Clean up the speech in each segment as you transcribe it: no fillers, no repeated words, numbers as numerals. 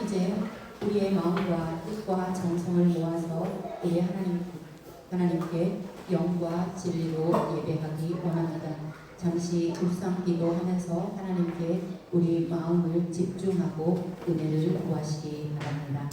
이제 우리의 마음과 뜻과 정성을 모아서 우리 하나님께 영과 진리로 예배하기 원합니다. 잠시 묵상 기도하면서 하나님께 우리 마음을 집중하고 은혜를 구하시기 바랍니다.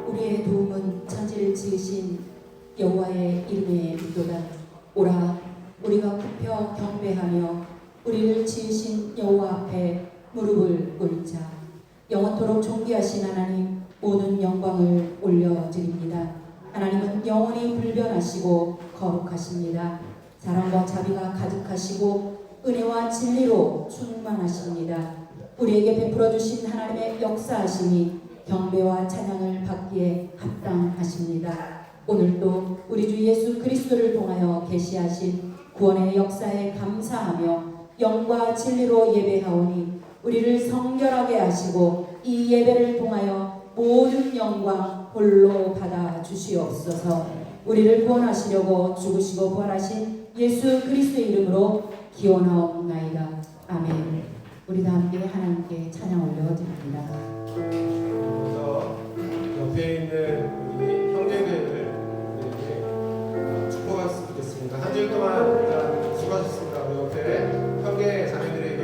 우리의 도움은 천지를 지으신 여호와의 이름에 있도다. 오라, 우리가 굽혀 경배하며 우리를 지으신 여호와 앞에 무릎을 꿇자. 영원토록 존귀하신 하나님, 모든 영광을 올려드립니다. 하나님은 영원히 불변하시고 거룩하십니다. 사랑과 자비가 가득하시고 은혜와 진리로 충만하십니다. 우리에게 베풀어 주신 하나님의 역사하심이 경배와 찬양을 받기에 합당하십니다. 오늘도 우리 주 예수 그리스도를 통하여 계시하신 구원의 역사에 감사하며 영과 진리로 예배하오니 우리를 성결하게 하시고 이 예배를 통하여 모든 영광 홀로 받아 주시옵소서. 우리를 구원하시려고 죽으시고 부활하신 예수 그리스도의 이름으로 기원하옵나이다. 아멘. 우리 다 함께 하나님께 찬양 올려드립니다. 옆에 있는 우리 형제들에게 축복했으면 좋겠습니다. 한 주일 동안 일단 수고하셨습니다. 우리 옆에 형제 자매들에게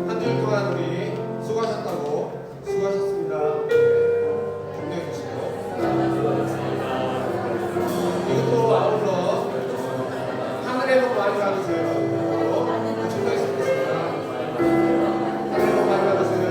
한 주일 동안 우리 수고하셨다고 수고하셨습니다. 격려해 주시고 그리고 또 아울러 하늘의 복 많이 받으세요. 축복했으면 좋겠습니다. 하늘의 복 많이 받으세요.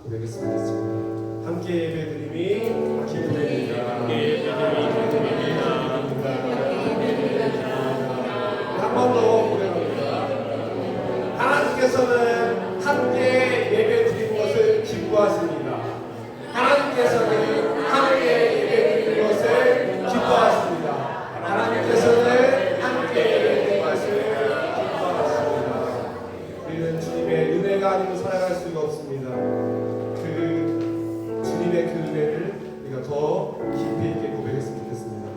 고백했으면 좋겠습니다. 함께 예배드림이 기쁨입니다. 한 번 더 고백합니다. 하나님께서는 함께 예배드리는 것을 기뻐하십니다. 하나님께서는 함께 예배드리는 것을 기뻐하십니다. 하나님께서는 함께 예배드리는 것을 기뻐하십니다. 우리는 주님의 은혜가 아니면 살아갈 수가 없습니다. 그 주님의 그 은혜를 우리가 더 깊이 있게 고백했으면 좋겠습니다.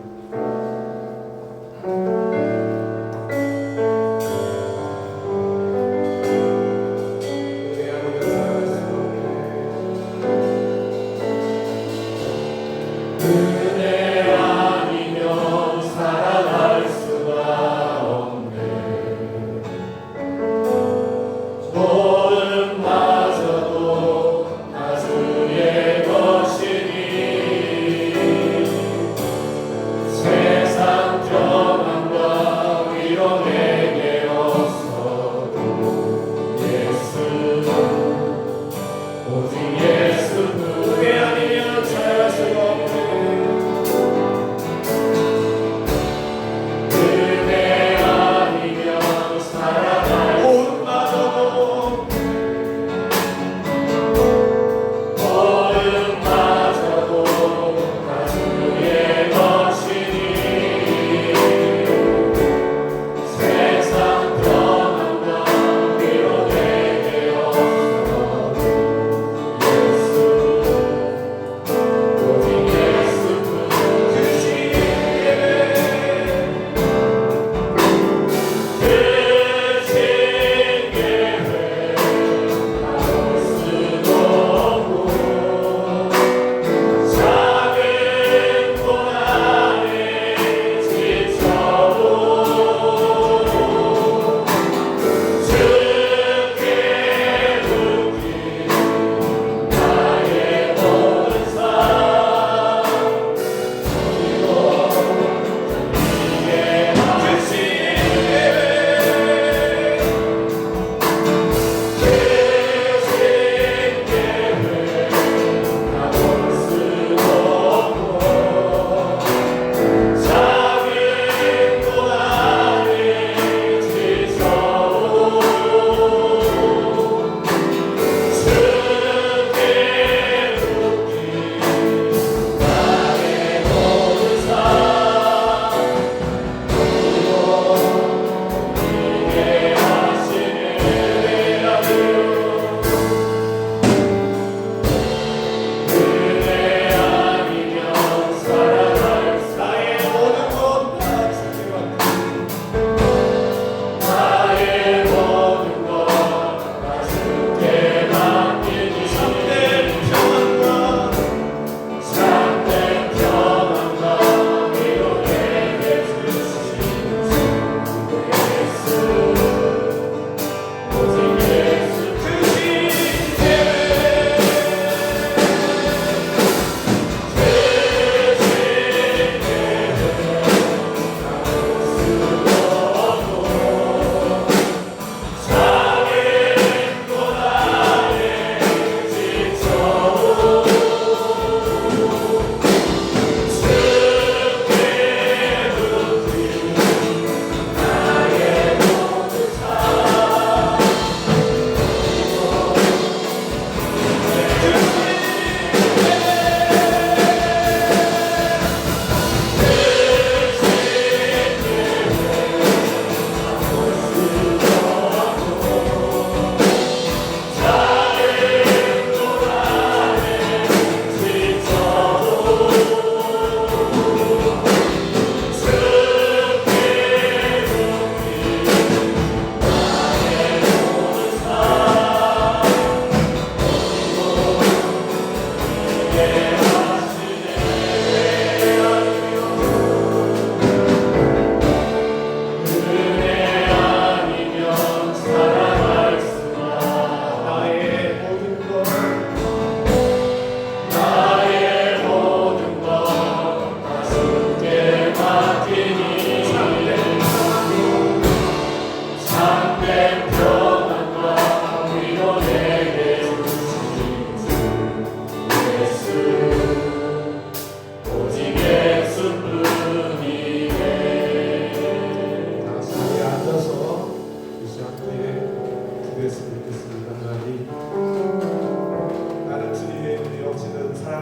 은혜 아니면 살아갈 수가 없네. 은혜 아니면 살아갈 수가 없네. 소름마저도 다 주의 것이니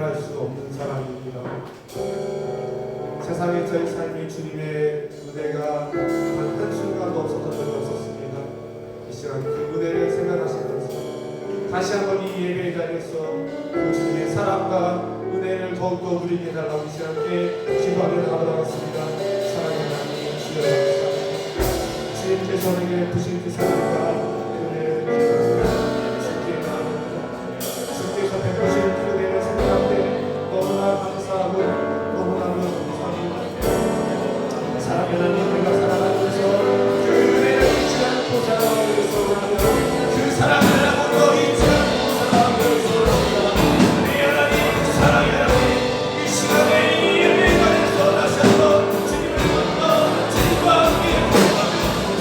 말할 수 없는 사랑입니다. 세상에 저희 삶이 주님의 은혜가 단 한순간도 없었던 적이 없었습니다. 이 시간 그 은혜를 생각하시면서 다시 한번 이 예배의 자리에서 그 주님의 사랑과 은혜를 더욱더 누리게 해달라고 이 시간 함께 기도하며 나아가겠습니다. 사랑의 하나님 주여 감사합니다. 주님께서 우리에게 부신 그 사랑과 은혜를 기도합니다. 주께 나아갑니다. 주께서 베푸신 그 은혜를 생각할 때 너무나 감사하고 너무나도 감사합니다. 사랑의 하나님 내가 살아가면서 그 은혜를 잊지 않고 살아가면서 그 사랑을 아무도 잊지 않고 살아가면서 내 하나님 그 사랑의 하나님 이 시간에 이 예배의 자리에서 다시 한번 주님을 만나 주님과 함께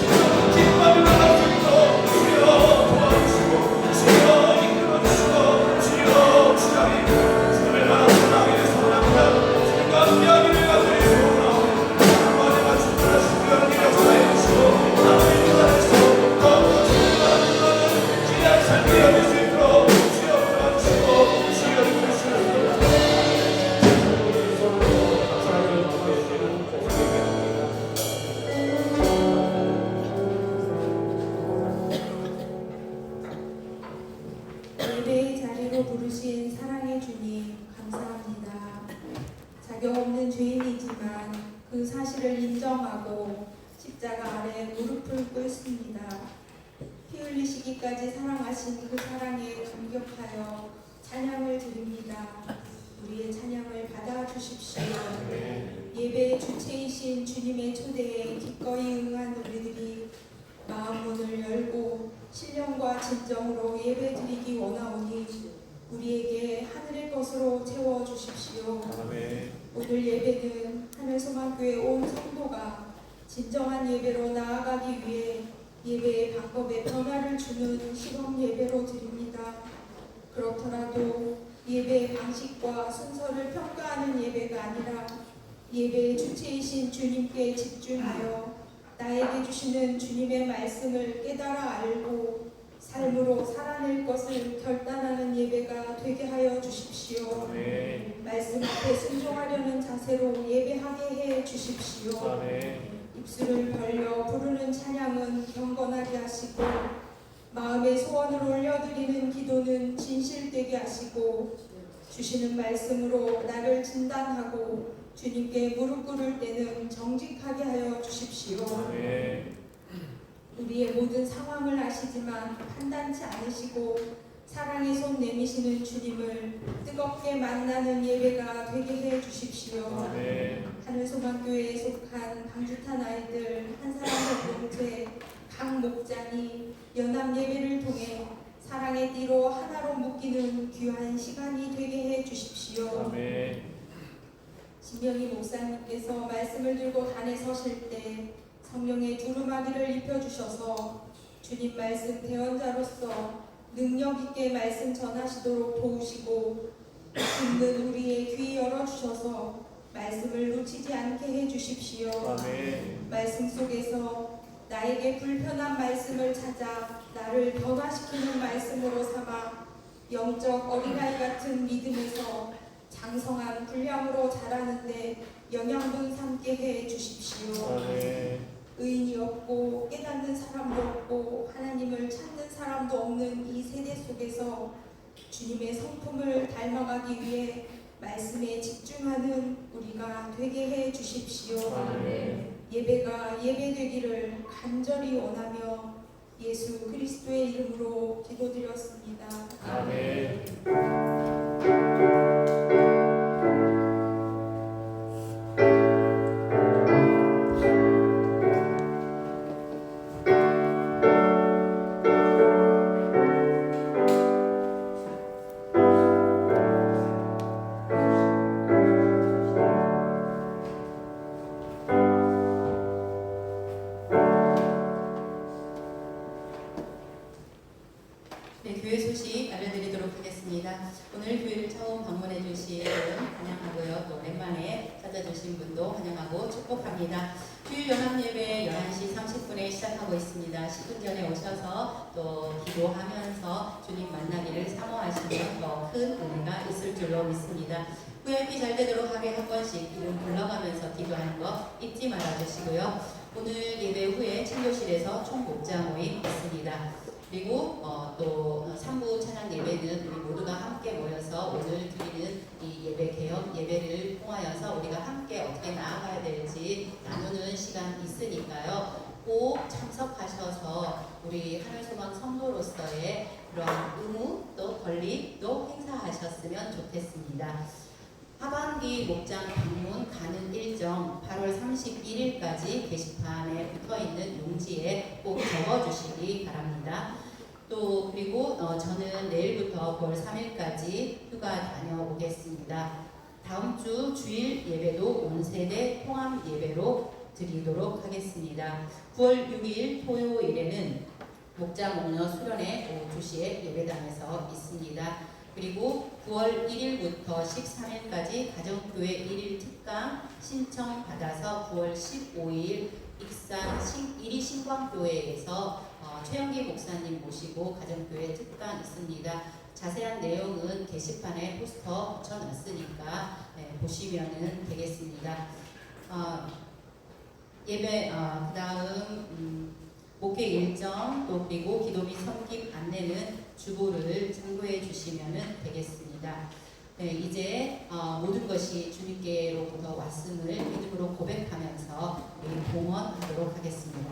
기도하며 기뻐하며 나갈 수 있도록 주여 도와주시고 주여 이끌어주시고 주여 주장이 주님의 나라 사랑에 대해서 원합니다. 주님과 함께 하기를 간절히 소원하오니 내가 주님을 신뢰하기를 전해 주시고 하나님 안에서 더욱 주님과 함께하는 귀한 삶이 되어질 수 있도록 주여 도와주시고 주여 이끌어주시옵소서. 감사하며 나아가시는 예배의 자리로 부르신 사랑의 주님 감사합니다. 자격 없는 죄인이지만 그 사실을 인정하고 십자가 아래 무릎을 꿇습니다. 피 흘리시기까지 사랑하신 그 사랑에 감격하여 찬양을 드립니다. 우리의 찬양을 받아주십시오. 예배의 주체이신 주님의 초대에 기꺼이 응한 우리들이 마음 문을 열고 신령과 진정으로 예배 드리기 원하오니 우리에게 하늘의 것으로 채워주십시오. 오늘 예배는 하늘소망교회 온 성도가 진정한 예배로 나아가기 위해 예배의 방법에 변화를 주는 시범 예배로 드립니다. 그렇더라도 예배의 방식과 순서를 평가하는 예배가 아니라 예배의 주체이신 주님께 집중하여 나에게 주시는 주님의 말씀을 깨달아 알고 삶으로 살아낼 것을 결단하는 예배가 되게 하여 주십시오. 말씀 앞에 순종하려는 자세로 예배하게 해 주십시오. 입술을 벌려 부르는 찬양은 경건하게 하시고 마음의 소원을 올려드리는 기도는 진실되게 하시고 주시는 말씀으로 나를 진단하고 주님께 무릎 꿇을 때는 정직하게 하여 주십시오. 우리의 모든 상황을 아시지만 판단치 않으시고 사랑의 손 내미시는 주님을 뜨겁게 만나는 예배가 되게 해 주십시오. 하늘소망교회에 속한 방주탄 아이들 한 사람 공동체 각 목장이 연합 예배를 통해 사랑의 띠로 하나로 묶이는 귀한 시간이 되게 해 주십시오. 신명희 목사님께서 말씀을 들고 단에 서실 때 성령의 두루마기를 입혀주셔서 주님 말씀 대언자로서 능력 있게 말씀 전하시도록 도우시고 듣는 우리의 귀 열어주셔서 말씀을 놓치지 않게 해주십시오. 말씀 속에서 나에게 불편한 말씀을 찾아 나를 변화시키는 말씀으로 삼아 영적 어린아이 같은 믿음에서 장성한 분량으로 자라는데 영양분 삼게 해 주십시오. 의인이 없고 깨닫는 사람도 없고 하나님을 찾는 사람도 없는 이 세대 속에서 주님의 성품을 닮아가기 위해 말씀에 집중하는 우리가 되게 해 주십시오. 예배가 예배되기를 간절히 원하며 예수 그리스도의 이름으로 기도드렸습니다. 네, 교회 소식 알려드리도록 하겠습니다. 오늘 교회를 처음 방문해 주신 분은 환영하고요. 또 오랜만에 찾아주신 분도 환영하고 축복합니다. 주일 연합 예배 11시 30분에 시작하고 있습니다. 10분 전에 오셔서 또 기도하면서 주님 만나기를 사모하시면 더 큰 은혜가 있을 줄 줄로 믿습니다. VIP 잘 되도록 하루에 한 번씩 이름 불러가면서 기도하는 거 잊지 말아주시고요. 오늘 예배 후에 친교실에서 총목자 모임 있습니다. 그리고 또 3부 찬양 예배는 우리 모두가 함께 모여서 오늘 드리는 이 예배 개혁 예배를 통하여서 우리가 함께 어떻게 나아가야 될지 나누는 시간 있으니까요. 꼭 참석하셔서 우리 하늘소망 성도로서의 그런 의무 또 권리도 행사하셨으면 좋겠습니다. 하반기 목장 방문 가는 일정 8월 31일까지 게시판에 붙어있는 용지에 꼭 적어주시기 바랍니다. 또 그리고 저는 내일부터 9월 3일까지 휴가 다녀오겠습니다. 다음 주 주일 예배도 온세대 통합 예배로 드리도록 하겠습니다. 9월 6일 토요일에는 목자 목녀 수련회 오후 2시에 예배당에서 있습니다. 그리고 9월 1일부터 13일까지 가정교회 1일 특강 신청 받아서 9월 15일 익산 1위 신광교회에서 최영기 목사님 모시고 가정교회 특강 있습니다. 자세한 내용은 게시판에 포스터 붙여놨으니까 보시면 되겠습니다. 예배 그 다음 목회 일정 또 그리고 기도 및 섬김 안내는 주보를 참고해 주시면 되겠습니다. 네, 이제 모든 것이 주님께로부터 왔음을 믿음으로 고백하면서 우리 봉헌하도록 하겠습니다.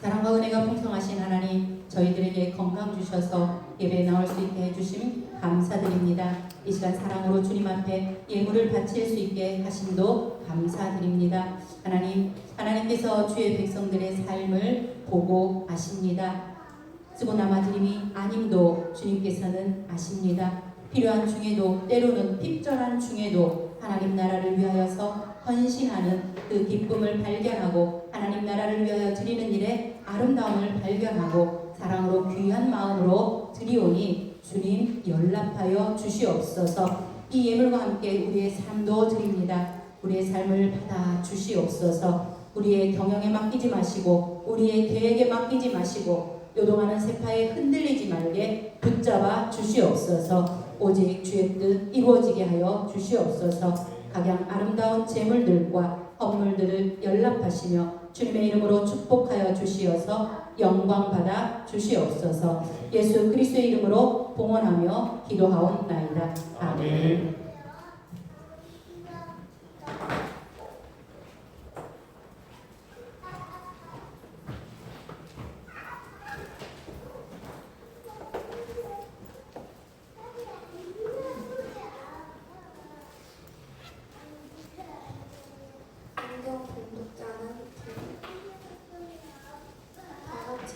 사랑과 은혜가 풍성하신 하나님, 저희들에게 건강 주셔서 예배에 나올 수 있게 해주심 감사드립니다. 이 시간 사랑으로 주님 앞에 예물을 바칠 수 있게 하심도 감사드립니다. 하나님께서 주의 백성들의 삶을 보고 아십니다. 쓰고 남아드림이 아님도 주님께서는 아십니다. 필요한 중에도 때로는 핍절한 중에도 하나님 나라를 위하여서 헌신하는 그 기쁨을 발견하고 하나님 나라를 위하여 드리는 일에 아름다움을 발견하고 사랑으로 귀한 마음으로 드리오니 주님 연락하여 주시옵소서. 이 예물과 함께 우리의 삶도 드립니다. 우리의 삶을 받아 주시옵소서. 우리의 경영에 맡기지 마시고 우리의 계획에 맡기지 마시고 요동하는 세파에 흔들리지 말게 붙잡아 주시옵소서. 오직 주의 뜻 이루어지게 하여 주시옵소서. 각양 아름다운 재물들과 헌물들을 연락하시며 주님의 이름으로 축복하여 주시어서 영광 받아 주시옵소서. 예수 그리스도의 이름으로 봉헌하며 기도하옵나이다. 아멘. 성경 봉독자는 다 같이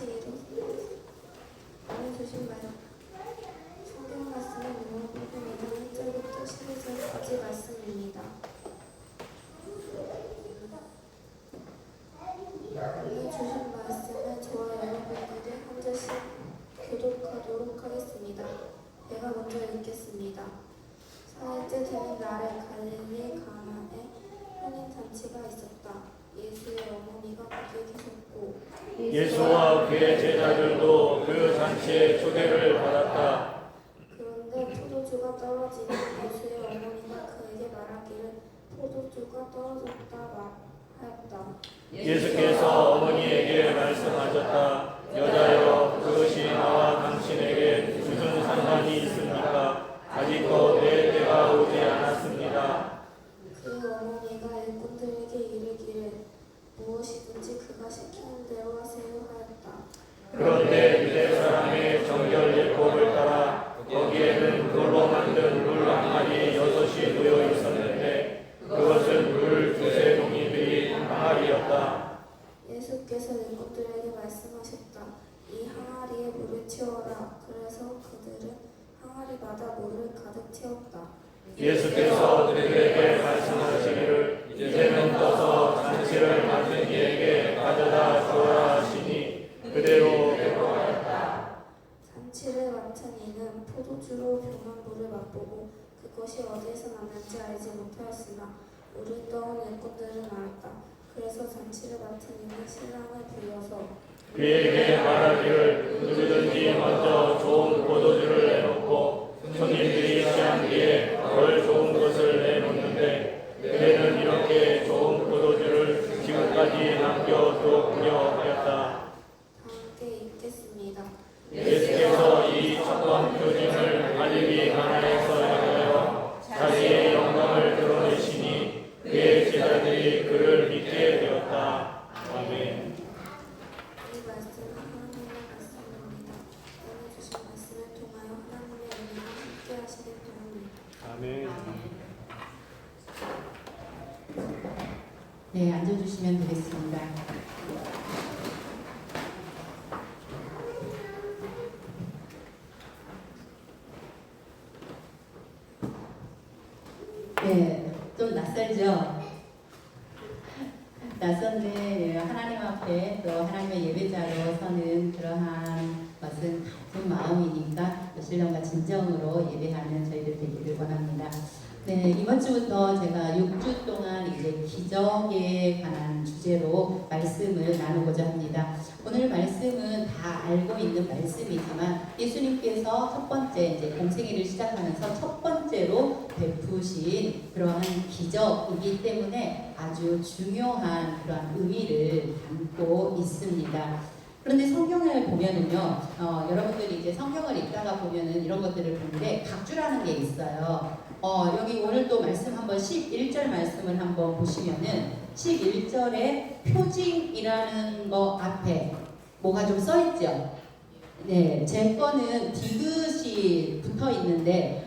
주신 말씀. 성경 말씀은 요한복음 1절부터 12절까지 말씀입니다. 오늘 주신 말씀을 저와 여러분들이 한 절씩 교독하도록 하겠습니다. 제가 먼저 읽겠습니다. 사흘째 되는 날에 갈릴리 가나에 혼인잔치가 있었다. 예수의 어머니가 거기에 계셨고 예수와 그의 제자들도 그 잔치에 초대를 받았다. 그런데 포도주가 떨어지니 예수의 어머니가 그에게 말하기를 포도주가 떨어졌다 하였다. 예수께서 어머니에게 말씀하셨다. 여자여, 그것이 나와 당신에게 무슨 상관이 있습니까? 아직도 내 때가 오지 않았습니다. 그 어머니가 일꾼들에게 이르기를 무엇이든지 그가 시키는 대로 하세요 하였다. 그런데 유대 사람의 채워라. 그래서 그들은 항아리마다 물을 가득 채웠다. 예수께서 그들에게 말씀하시기를 이제는 떠서 잔치를 맡은 이에게 가져다 주어라 하시니 그대로 하였다. 잔치를 맡은 이는 포도주로 변한 물을 맛보고 그것이 어디에서 났는지 알지 못하였으나 물을 떠온 일꾼들은 알았다. 그래서 잔치를 맡은 이는 신랑을 불러서 그에게 말하기를 누구든지 먼저 좋은 포도주를 내놓고 손님들이 취한 뒤에 덜 좋은 것을 내놓는데 그대는 이렇게 좋은 포도주를 지금까지 남겨두었으려 하였다. 다 함께 읽겠습니다. 예수께서 이 첫번 표징을 갈릴리 가나에서 행하여 자기의 영광을 드러내시니 그의 제자들이 그를 믿게 되었다. 아멘. 이 말씀은 하나님의 말씀입니다. 오늘 주신 말씀을 통하여 하나님의 은혜가 함께 하시길 바랍니다. 아멘. 네, 앉아주시면 되겠습니다. 네, 좀 낯설죠? 낯선데 하나님 앞에 또 하나님의 예배자로 서는 그러한 것은 같은 마음이니까 신령과 진정으로 예배하는 저희들 되기를 원합니다. 네, 이번 주부터 제가 6주 동안 이제 기적에 관한 주제로 말씀을 나누고자 합니다. 오늘 말씀은 다 알고 있는 말씀이지만 예수님께서 첫 번째 이제 공생애를 시작하면서 첫 번째로 베푸신 그러한 기적이기 때문에 아주 중요한 그러한 의미를 담고 있습니다. 그런데 성경을 보면은요, 여러분들이 이제 성경을 읽다가 보면은 이런 것들을 보는데 각주라는 게 있어요. 여기 오늘 또 말씀 한번 11절 말씀을 한번 보시면은 11절에 표징이라는 거 앞에 뭐가 좀 써있죠? 네, 제 거는 디귿이 붙어 있는데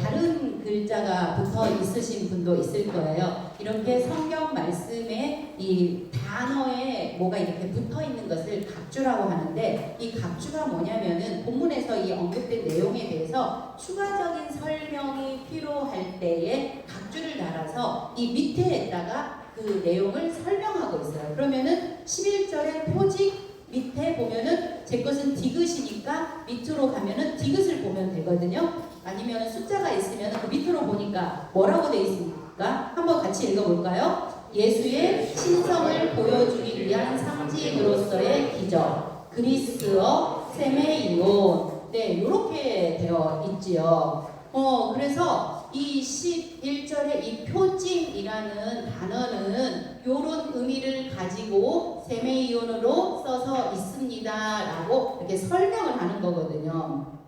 다른 글자가 붙어 있으신 분도 있을 거예요. 이렇게 성경 말씀에 이 단어에 뭐가 이렇게 붙어 있는 것을 각주라고 하는데 이 각주가 뭐냐면은 본문에서 이 언급된 내용에 대해서 추가적인 설명이 필요할 때에 각주를 달아서 이 밑에다가 그 내용을 설명하고 있어요. 그러면은 11절에 표직 밑에 보면은 제 것은 디귿이니까 밑으로 가면은 디귿을 보면 되거든요. 아니면 숫자가 있으면 그 밑으로 보니까 뭐라고 되어 있습니까? 한번 같이 읽어볼까요? 예수의 신성을 보여주기 위한 상징으로서의 기적, 그리스어 세메이온. 네, 이렇게 되어 있지요. 그래서 이 11절에 이 표징이라는 단어는 이런 의미를 가지고 세메이온으로 써서 있습니다. 라고 이렇게 설명을 하는 거거든요.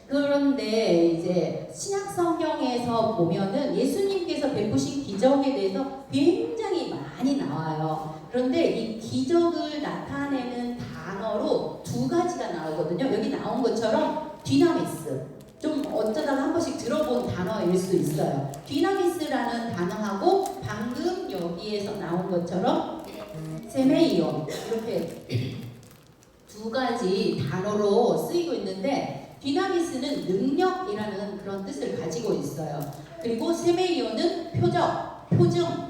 그런데 이제 신약 성경에서 보면은 예수님께서 베푸신 기적에 대해서 굉장히 많이 나와요. 그런데 이 기적을 나타내는 단어로 두 가지가 나오거든요. 여기 나온 것처럼 디나미스. 좀 어쩌다가 한 번씩 들어본 단어일 수 있어요. 디나미스라는 단어하고 방금 여기에서 나온 것처럼 세메이온 이렇게 두 가지 단어로 쓰이고 있는데 디나미스는 능력이라는 그런 뜻을 가지고 있어요. 그리고 세메이온은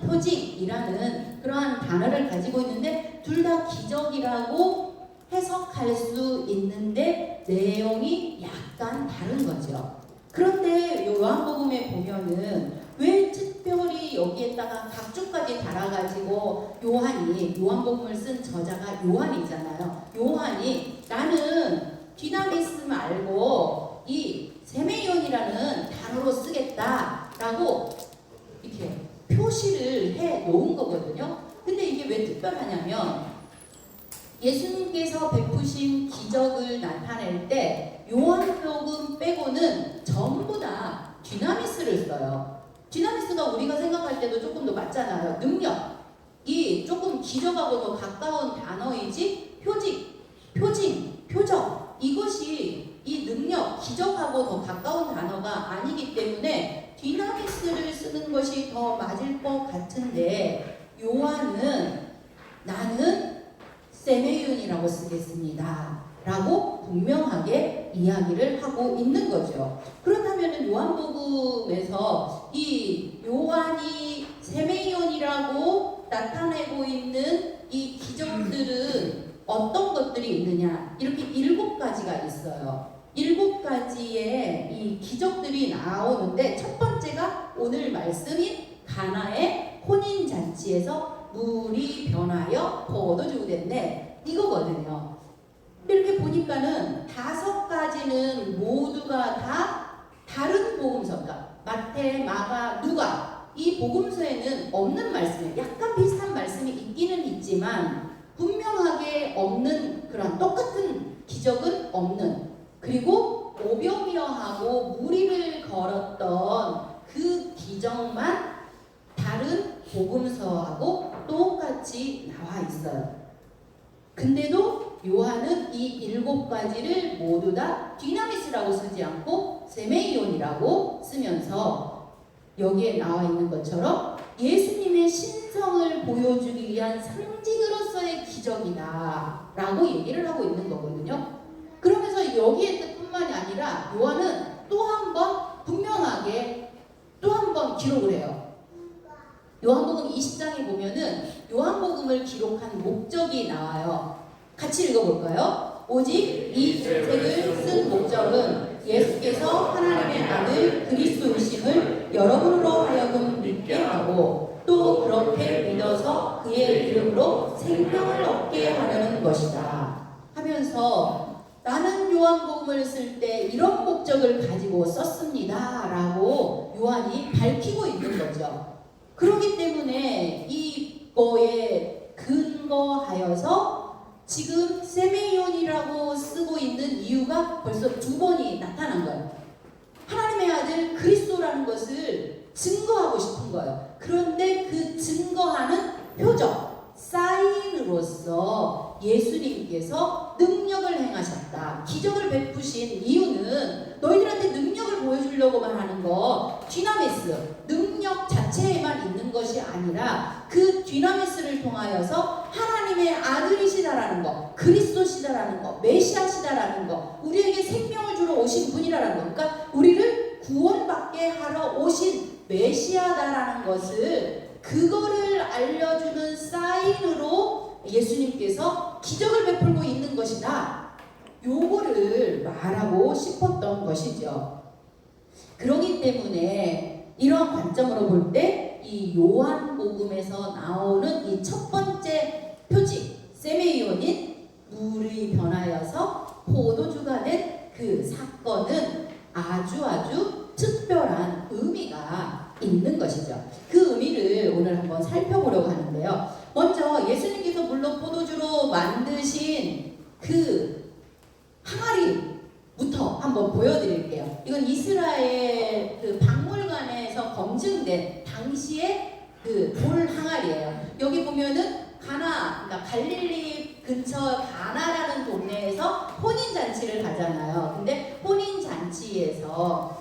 표징이라는 그러한 단어를 가지고 있는데 둘 다 기적이라고 해석할 수 있는데 내용이 약간 다른 거죠. 그런데 요한복음에 보면은 왜 특별히 여기에다가 각주까지 달아가지고 요한복음을 쓴 저자가 요한이잖아요. 요한이 나는 디나미스 말고 이 세메이온이라는 단어로 쓰겠다라고 이렇게 표시를 해 놓은 거거든요. 근데 이게 왜 특별하냐면 예수님께서 베푸신 기적을 나타낼 때 요한복음 빼고는 전부 다 디나미스를 써요. 디나미스가 우리가 생각할 때도 조금 더 맞잖아요. 능력이 조금 기적하고 더 가까운 단어이지 표적 이것이 이 능력, 기적하고 더 가까운 단어가 아니기 때문에 디나미스를 쓰는 것이 더 맞을 것 같은데 요한은 나는 세메이온이라고 쓰겠습니다 라고 분명하게 이야기를 하고 있는 거죠. 그렇다면 요한복음에서 이 요한이 세메이온이라고 나타내고 있는 이 기적들은 어떤 것들이 있느냐? 이렇게 7가지가 있어요. 7가지의 이 기적들이 나오는데 첫 번째가 오늘 말씀인 가나의 혼인잔치에서 물이 변하여 포도주가 됐네, 이거거든요. 이렇게 보니까는 5가지는 모두가 다 다른 복음서, 그러니까 마태, 마가, 누가, 이 복음서에는 없는 말씀이에요. 약간 비슷한 말씀이 있기는 있지만 분명하게 없는, 그런 똑같은 기적은 없는, 그리고 오병이어하고 무리를 걸었던 그 기적만 다른 복음서하고 똑같이 나와 있어요. 근데도 요한은 이 7가지를 모두 다 디나미스라고 쓰지 않고 세메이온이라고 쓰면서 여기에 나와 있는 것처럼 예수님의 신성을 보여주기 위한 상징으로서의 기적이다 라고 얘기를 하고 있는 거거든요. 그러면서 여기에 뜻뿐만이 아니라 요한은 또 한 번 분명하게 또 한 번 기록을 해요. 요한복음 20장에 보면은 요한복음을 기록한 목적이 나와요. 같이 읽어볼까요? 오직 이 책을 쓴 목적은 예수께서 하나님의 아들 그리스도이심을 여러분으로 하여금 믿게 하고 또 그렇게 믿어서 그의 이름으로 생명을 얻게 하려는 것이다 하면서, 나는 요한복음을 쓸 때 이런 목적을 가지고 썼습니다 라고 요한이 밝히고 있는 거죠. 그렇기 때문에 이거에 근거하여서 지금 세메이온이라고 쓰고 있는 이유가 벌써 2번이 나타난 거예요. 하나님의 아들 그리스도라는 것을 증거하고 싶은 거예요. 그런데 그 증거하는 표적, 사인으로서 예수님께서 능력을 행하셨다, 기적을 베푸신 이유는 너희들한테 능력을 보여주려고만 하는 거, 디나미스, 능력 자체에만 있는 것이 아니라 그 디나미스를 통하여서 하나님의 아들이시다라는 거, 그리스도시다라는 거, 메시아시다라는 거, 우리에게 생명을 주러 오신 분이라는 거, 그러니까 우리를 구원받게 하러 오신 메시아다라는 것을, 그거를 알려주는 사인으로 예수님께서 기적을 베풀고 있는 것이다, 요거를 말하고 싶었던 것이죠. 그렇기 때문에 이런 관점으로 볼 때 이 요한복음에서 나오는 이 첫 번째 표지, 세메이온인 물이 변하여서 포도주가 된 그 사건은 아주 특별한 의미가 있는 것이죠. 그 의미를 오늘 한번 살펴보려고 하는데요. 먼저 예수님께서 물로 포도주로 만드신 그 항아리부터 한번 보여드릴게요. 이건 이스라엘 그 박물관에서 검증된 당시의 그 돌 항아리예요. 여기 보면은 가나, 그러니까 갈릴리 근처 가나라는 동네에서 혼인잔치를 가잖아요. 근데 혼인잔치에서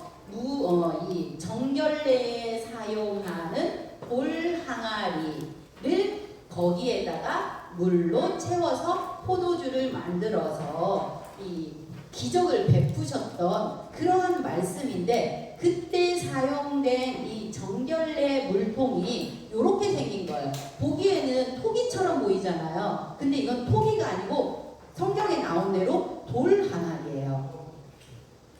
이 정결례에 사용하는 돌 항아리를 거기에다가 물로 채워서 포도주를 만들어서 이 기적을 베푸셨던 그러한 말씀인데, 그때 사용된 이 정결례 물통이 이렇게 생긴 거예요. 보기에는 토기처럼 보이잖아요. 근데 이건 토기가 아니고 성경에 나온 대로 돌 항아리예요.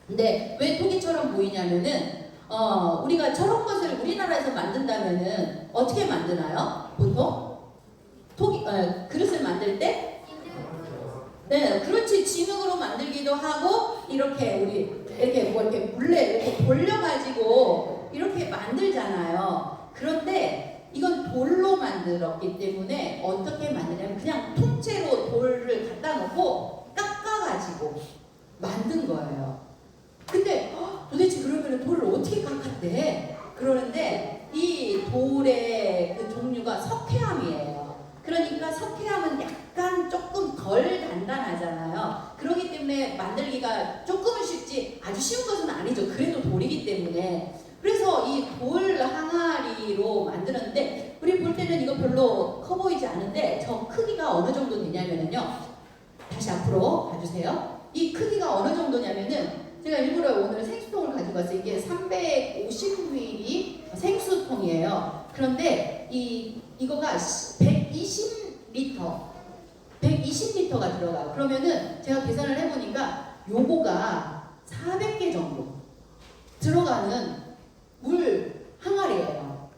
근데 왜 토기처럼 보이냐면은 우리가 저런 것을 우리나라에서 만든다면은 어떻게 만드나요? 보통 토기 그릇을 만들 때 네, 그렇지, 진흙으로 만들기도 하고 이렇게 우리 이렇게 뭐 이렇게 물레 이렇게 돌려가지고 이렇게 만들잖아요. 그런데 이건 돌로 만들었기 때문에 어떻게 만드냐면 그냥 통째로 돌을 갖다 놓고 깎아가지고 만든 거예요. 근데 도대체 그러면 돌을 어떻게 깎았대? 그러는데 이 돌의 그 종류가 석회암이에요. 그러니까 석회암은 약간 조금 덜 단단하잖아요. 그렇기 때문에 만들기가 조금은 쉽지 아주 쉬운 것은 아니죠. 그래도 돌이기 때문에. 그래서 이 돌 항아리로 만들었는데 우리 볼 때는 이거 별로 커 보이지 않은데 저 크기가 어느 정도 되냐면요. 다시 앞으로 봐주세요. 이 크기가 어느 정도냐면은 제가 일부러 오늘 생수통을 가지고 왔어요. 이게 350ml 생수통이에요. 그런데 이거가 120리터가 들어가요. 그러면은 제가 계산을 해보니까 요거가 400개 정도 들어가는 물 항아리예요.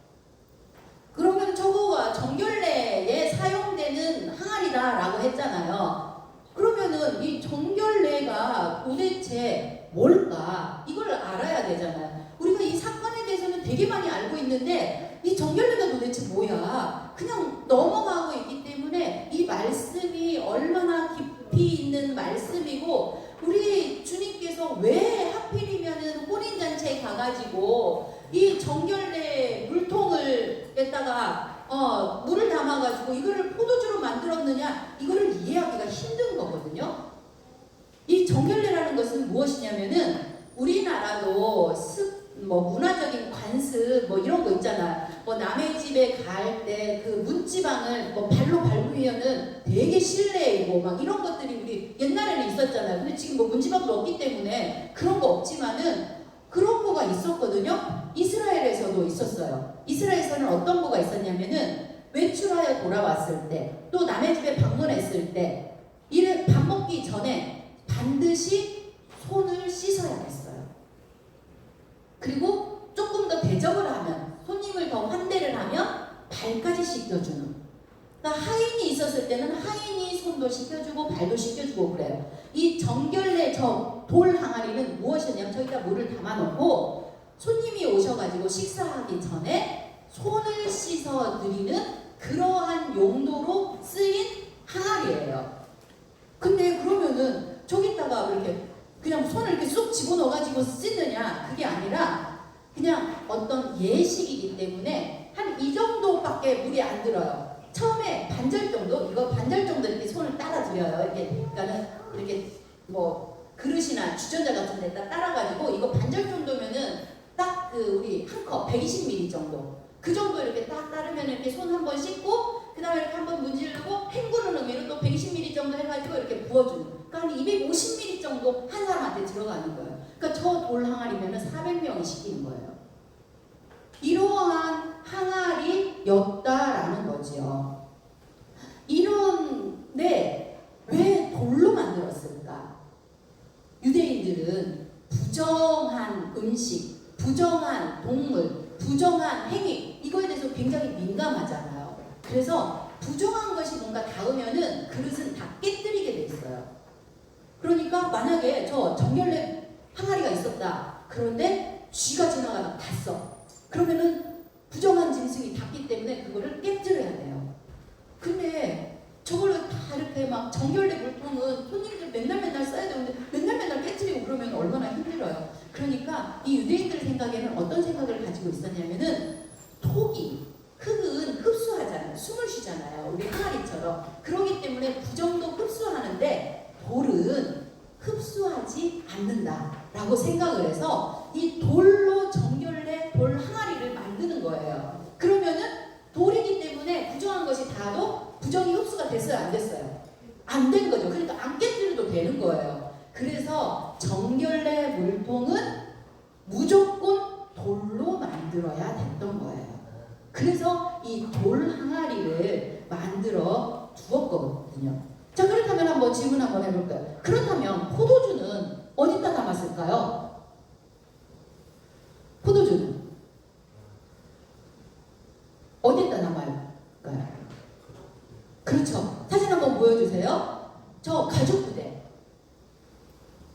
그러면 저거가 정결례에 사용되는 항아리다라고 했잖아요. 그러면은 이 정결례가 도대체 뭘까? 이걸 알아야 되잖아요. 우리가 이 사건에 대해서는 되게 많이 알고 있는데 이 정결례가 도대체 뭐야? 그냥 넘어가고 있기 때문에 이 말씀이 얼마나 깊이 있는 말씀이고 우리 주님께서 왜 하필이면은 혼인잔치에 가가지고 이 정결례 물통을 에다가 물을 담아가지고 이거를 포도주로 만들었느냐 이거를 이해하기가 힘든 거거든요. 이 정결례라는 것은 무엇이냐면은 우리나라도 문화적인 관습 이런 거 있잖아. 남의 집에 갈 때 그 문지방을 발로 밟으면은 되게 실례이고 막 이런 것들이 우리 옛날에는 있었잖아요. 근데 지금 문지방도 없기 때문에 그런 거 없지만은 그런 거가 있었거든요. 이스라엘에서도 있었어요. 이스라엘에서는 어떤 거가 있었냐면은 외출하여 돌아왔을 때, 또 남의 집에 방문했을 때, 이를 밥 먹기 전에 반드시 손을 씻어야 했어요. 그리고 조금 더 대접을 하면, 손님을 더 환대를 하면 발까지 씻겨주는. 그러니까 하인이 있었을 때는 하인이 손도 씻겨주고 발도 씻겨주고 그래요. 이 정결례 돌 항아리는 무엇이냐면 저기다 물을 담아놓고 손님이 오셔가지고 식사하기 전에 손을 씻어드리는 그러한 용도로 쓰인 항아리예요. 근데 그러면은 저기다가 이렇게 그냥 손을 이렇게 쏙 집어넣어가지고 씻느냐? 그게 아니라 그냥 어떤 예식이기 때문에 한 이 정도밖에 물이 안 들어요. 처음에 반절 정도, 이거 반절 정도 이렇게 손을 따라드려요. 이렇게, 그러니까는 이렇게 그릇이나 주전자 같은 데다 따라가지고 이거 반절 정도면은 딱 우리 한 컵 120ml 정도. 그 정도 이렇게 딱 따르면 이렇게 손 한번 씻고 그 다음에 이렇게 한번 문지르고 헹구는 의미로 또 120ml 정도 해가지고 이렇게 부어주는. 그러니까 한 250ml 정도 한 사람한테 들어가는 거예요. 그러니까 저 돌 항아리면은 400명이 시키는 거예요. 이러한 항아리였다라는 거지요. 이런데 왜 돌로 만들었을까? 유대인들은 부정한 음식, 부정한 동물, 부정한 행위 이거에 대해서 굉장히 민감하잖아요. 그래서 부정한 것이 뭔가 닿으면은 그릇은 다 깨뜨리게 돼 있어요. 그러니까 만약에 저 정결례 항아리가 있었다. 그런데 쥐가 지나가다 닿았어. 그러면은 부정한 짐승이 닿기 때문에 그거를 깨뜨려야 돼요. 근데 저걸로 다 이렇게 막 정결례 물통은 손님들 맨날 써야 되는데 맨날 깨뜨리고 그러면 얼마나 힘들어요. 그러니까 이 유대인들 생각에는 어떤 생각을 가지고 있었냐면은 흙은 흡수하잖아요. 숨을 쉬잖아요. 우리 항아리처럼. 그러기 때문에 부정도 흡수하는데 돌은 흡수하지 않는다라고 생각을 해서 이 돌로 정결례 돌 항아리를 만드는 거예요. 그러면은 돌이기 때문에 부정한 것이 닿아도 부정이 흡수가 됐어요? 안 됐어요? 안 된 거죠. 그러니까 안 깨뜨려도 되는 거예요. 그래서 정결례 물통은 무조건 돌로 만들어야 됐던 거예요. 그래서 이 돌 항아리를 만들어 두었거든요. 자, 그렇다면 한번 질문 한번 해볼까요? 그렇다면 포도주는 어디다 담았을까요? 포도주는 어디다 담아요? 그렇죠. 사진 한번 보여주세요. 저 가죽부대.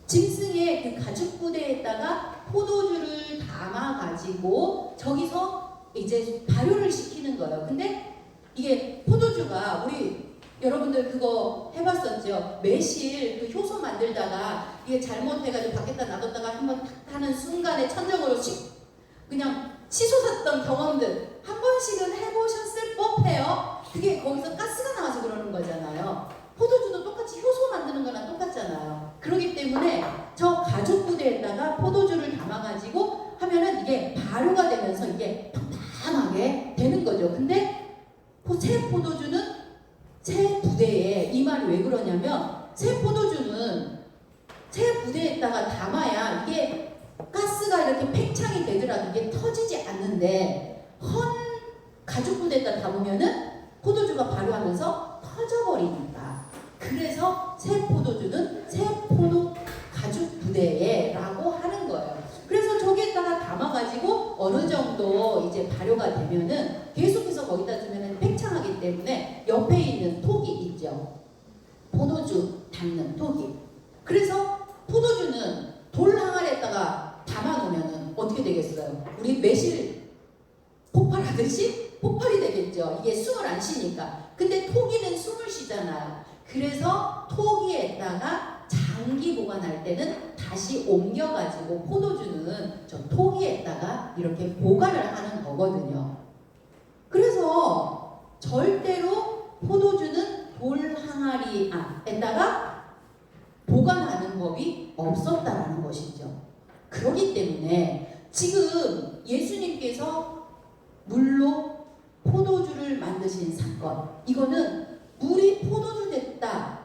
짐승의 그 가죽부대에다가 포도주를 담아가지고 저기서 이제 발효를 시키는 거예요. 근데 이게 포도주가 우리 여러분들 그거 해봤었죠? 매실 그 효소 만들다가 이게 잘못해가지고 밖에다 놔뒀다가 한번 탁 하는 순간에 천정으로 그냥 치솟았던 경험들 한 번씩은 해보셨을 법해요. 그게 거기서 가스가 나와서 그러는 거잖아요. 포도주도 똑같이 효소 만드는 거랑 똑같잖아요. 그렇기 때문에 저 가죽 부대에다가 포도주를 담아가지고 하면은 이게 발효가 되면서 이게 팡팡하게 되는 거죠. 근데 새 포도주는 새 부대에 이 말이 왜 그러냐면 새 포도주는 새 부대에다가 담아야 이게 가스가 이렇게 팽창이 되더라도 이게 터지지 않는데 헌 가죽 부대에다 담으면은 포도주가 발효하면서 터져버리니까. 그래서 새 포도주는 새 포도 가죽 부대에라고 하는 거예요. 그래서 저기에다가 담아가지고 어느 정도 이제 발효가 되면은 계속해서 거기다 두면은 팽창하기 때문에 옆에 있는 톡이 있죠. 포도주 담는 톡이. 그래서 포도주는 돌 항아리에다가 담아놓으면은 어떻게 되겠어요? 우리 매실 폭발하듯이 폭발이 되겠죠. 이게 숨을 안 쉬니까. 근데 토기는 숨을 쉬잖아요. 그래서 토기에다가 장기 보관할 때는 다시 옮겨가지고 포도주는 저 토기에다가 이렇게 보관을 하는 거거든요. 그래서 절대로 포도주는 돌 항아리에다가 보관하는 법이 없었다라는 것이죠. 그렇기 때문에 지금 예수님께서 물로 포도주를 만드신 사건, 이거는 물이 포도주 됐다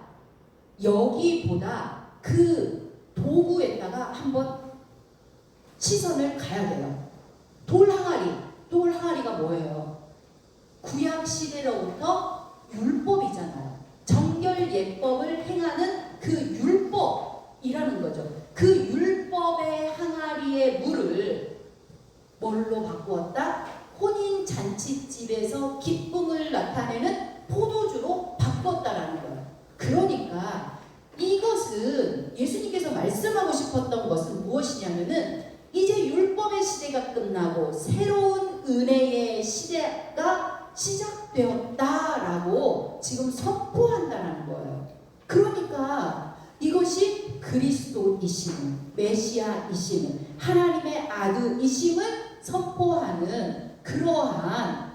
여기보다 그 도구에다가 한번 시선을 가야 돼요. 돌 항아리가 뭐예요? 구약 시대로부터 율법이잖아요. 정결 예법을 행하는 그 율법이라는 거죠. 그 율법의 항아리의 물을 뭘로 바꾸었다? 혼인 잔치집에서 기쁨을 나타내는 포도주로 바꿨다라는 거예요. 그러니까 이것은 예수님께서 말씀하고 싶었던 것은 무엇이냐면은 이제 율법의 시대가 끝나고 새로운 은혜의 시대가 시작되었다라고 지금 선포한다는 거예요. 그러니까 이것이 그리스도이심을, 메시아이심을, 하나님의 아들이심을 선포하는 그러한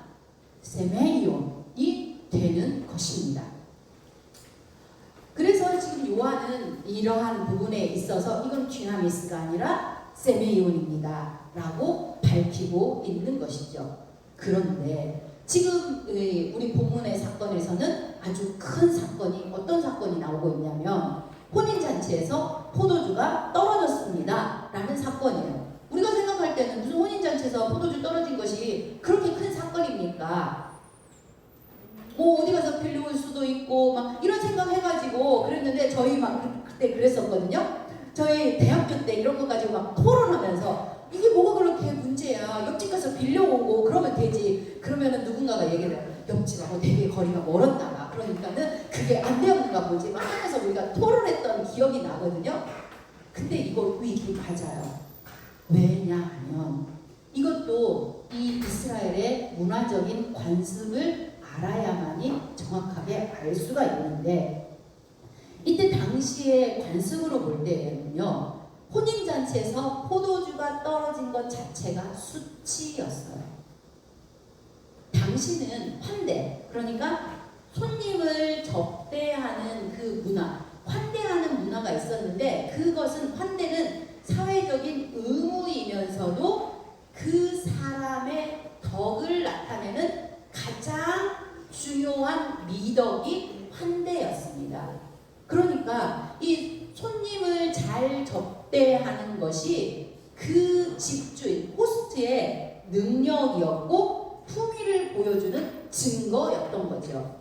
세메이온이 되는 것입니다. 그래서 지금 요한은 이러한 부분에 있어서 이건 쥐나미스가 아니라 세메이온입니다 라고 밝히고 있는 것이죠. 그런데 지금 우리 본문의 사건에서는 아주 큰 사건이, 어떤 사건이 나오고 있냐면 혼인잔치에서 포도주가 떨어졌습니다 라는 사건이에요. 우리가 생각할 때는 무슨 혼인잔치에서 포도주 떨어진 것이 그렇게 큰 사건입니까? 뭐 어디 가서 빌려올 수도 있고 막 이런 생각 해가지고 그랬는데 저희 막 그때 그랬었거든요. 저희 대학교 때 이런 거 가지고 막 토론하면서 이게 뭐가 그렇게 문제야. 옆집 가서 빌려오고 그러면 되지. 그러면은 누군가가 얘기를 해요. 옆집하고 되게 거리가 멀었다가 그러니까는 그게 안 되었는가 보지 막 하면서 우리가 토론했던 기억이 나거든요. 근데 이게 맞아요. 왜냐하면 이것도 이 이스라엘의 문화적인 관습을 알아야만이 정확하게 알 수가 있는데, 이때 당시의 관습으로 볼 때는요, 혼인잔치에서 포도주가 떨어진 것 자체가 수치였어요. 당시는 환대, 그러니까 손님을 접대하는 그 문화, 환대하는 문화가 있었는데, 그것은 환대는 사회적인 의무이면서도 그 사람의 덕을 나타내는 가장 중요한 미덕이 환대였습니다. 그러니까 이 손님을 잘 접대하는 것이 그 집주인, 호스트의 능력이었고 품위를 보여주는 증거였던 거죠.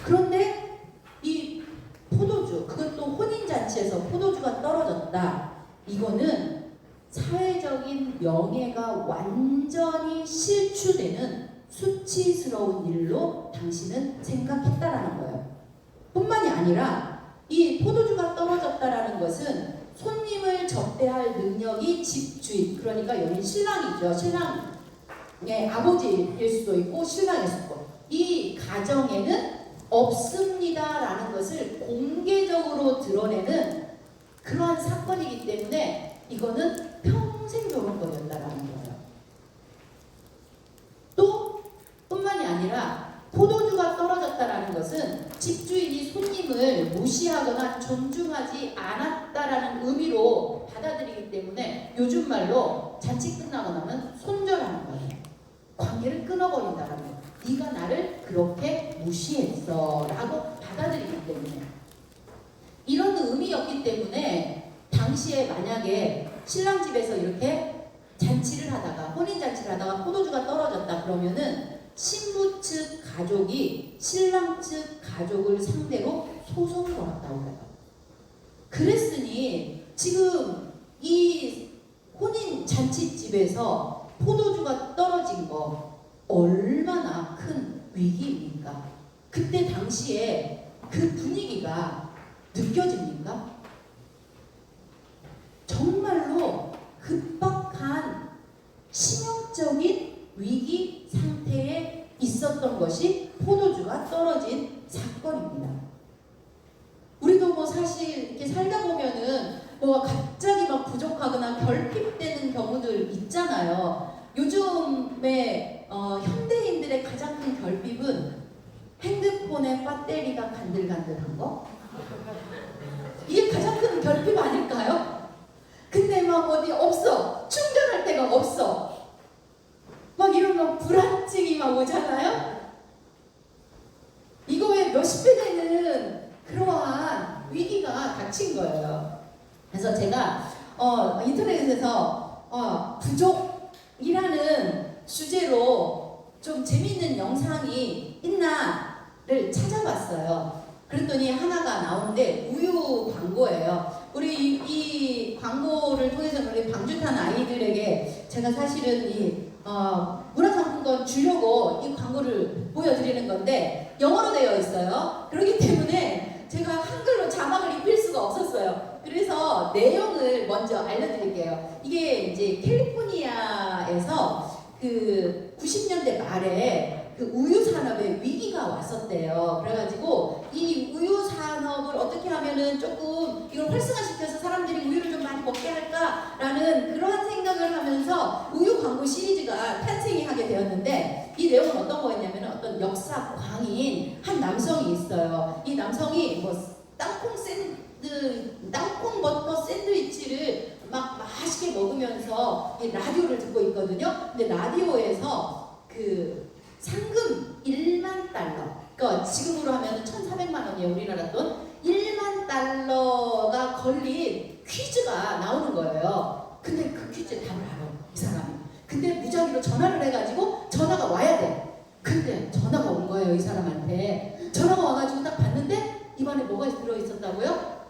그런데 이 포도주, 그것도 혼인잔치에서 포도주가 떨어졌다. 이거는 사회적인 명예가 완전히 실추되는 수치스러운 일로 당신은 생각했다라는 거예요. 뿐만이 아니라 이 포도주가 떨어졌다라는 것은 손님을 접대할 능력이 집주인, 그러니까 여기 신랑이죠. 신랑의 아버지일 수도 있고 신랑일 수도 있고 이 가정에는 없습니다라는 것을 공개적으로 드러내는 그러한 사건이기 때문에 이거는 평생 조롱거리였다라는 거예요. 또 뿐만이 아니라 포도주가 떨어졌다라는 것은 집주인이 손님을 무시하거나 존중하지 않았다라는 의미로 받아들이기 때문에 요즘 말로 잔치 끝나고 나면 손절하는 거예요. 관계를 끊어버린다는 거예요. 네가 나를 그렇게 무시했어 라고 받아들이기 때문에. 그렇기 때문에 당시에 만약에 신랑 집에서 이렇게 잔치를 하다가 혼인 잔치를 하다가 포도주가 떨어졌다 그러면은 신부 측 가족이 신랑 측 가족을 상대로 소송을 걸었다고 해요. 그랬으니 지금 이 혼인 잔치집에서 포도주가 떨어진 거 얼마나 큰 위기입니까? 그때 당시에 그 분위기가 느껴집니까? 정말로 급박한 치명적인 위기 상태에 있었던 것이 포도주가 떨어진 사건입니다. 우리도 뭐 사실 이렇게 살다 보면은 뭐 갑자기 막 부족하거나 결핍되는 경우들 있잖아요. 요즘에 현대인들의 가장 큰 결핍은 핸드폰의 배터리가 간들간들한 거? 이게 가장 큰 결핍 아닐까요? 근데 막 어디 없어. 충전할 데가 없어. 막 이러면 불안증이 막 오잖아요. 이거에 몇십 배 되는 그러한 위기가 닥친 거예요. 그래서 제가 인터넷에서 부족이라는 주제로 좀 재미있는 영상이 있나를 찾아봤어요. 그랬더니 하나가 나오는데 우유 광고예요. 우리 이 광고를 통해서 우리 방주탄 아이들에게 제가 사실은 이 문화상품권 주려고 이 광고를 보여드리는 건데 영어로 되어 있어요. 그렇기 때문에 제가 한글로 자막을 입힐 수가 없었어요. 그래서 내용을 먼저 알려드릴게요. 이게 이제 캘리포니아에서 그 90년대 말에 그 우유 산업에 위기가 왔었대요. 그래가지고 이 우유 산업을 어떻게 하면은 조금 이걸 활성화시켜서 사람들이 우유를 좀 많이 먹게 할까라는 그러한 생각을 하면서 우유 광고 시리즈가 탄생이 하게 되었는데 이 내용은 어떤 거였냐면 어떤 역사 광인 한 남성이 있어요. 이 남성이 뭐 땅콩 버터 샌드위치를 막 맛있게 먹으면서 이 라디오를 듣고 있거든요. 근데 라디오에서 그 상금 1만 달러, 그러니까 지금으로 하면 1,400만 원이에요. 우리나라 돈 1만 달러가 걸린 퀴즈가 나오는 거예요. 근데 그 퀴즈의 답을 알아, 이 사람이. 근데 무작위로 전화를 해가지고 전화가 와야 돼. 근데 전화가 온 거예요, 이 사람한테. 전화가 와가지고 딱 봤는데 입안에 뭐가 들어있었다고요?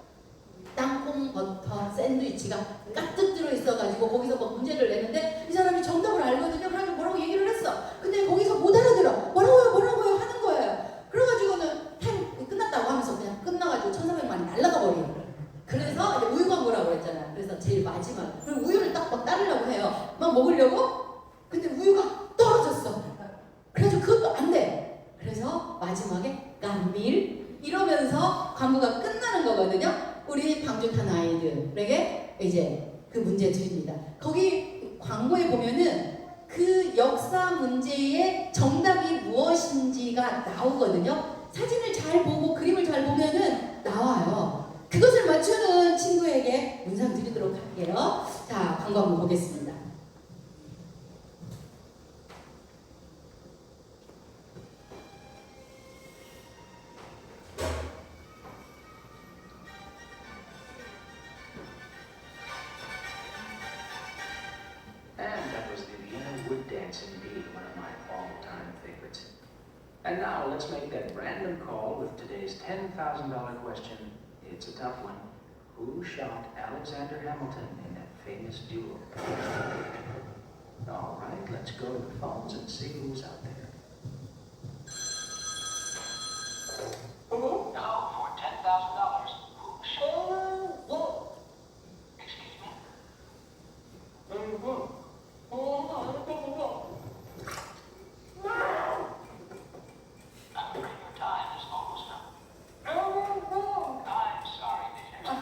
땅콩 버터 샌드위치가 가득 들어있어가지고 거기서 뭐 문제를 내는데 이 사람이 정답을 알거든요. 그래서 뭐라고 얘기를 했어. 근데 거기서 못 알아들어. 뭐라고요 하는 거예요. 그래가지고는 타임 끝났다고 하면서 그냥 끝나가지고 1,400만이 날아가 버리는 거예요. 그래서 이제 우유 광고라고 그랬잖아요. 그래서 제일 마지막 그리고 우유를 딱 막 따르려고 해요. 막 먹으려고. 근데 우유가 떨어졌어. 그래가지고 그것도 안 돼. 그래서 마지막에 깐밀 이러면서 광고가 끝나는 거거든요. 우리 방주탄 아이들에게 이제 그 문제 드립니다. 거기 광고에 보면은 그 역사 문제의 정답이 무엇인지가 나오거든요. 사진을 잘 보고 그림을 잘 보면은 나와요. 그것을 맞추는 친구에게 문상 드리도록 할게요. 자, 광고 한번 보겠습니다. Indeed, one of my all-time favorites. And now let's make that random call with today's $10,000 question. It's a tough one. Who shot Alexander Hamilton in that famous duel? All right, let's go to the phones and see who's out there. Hello? Now for $10,000. Who shot? Excuse me? Your time is almost up. I'm sorry, Major.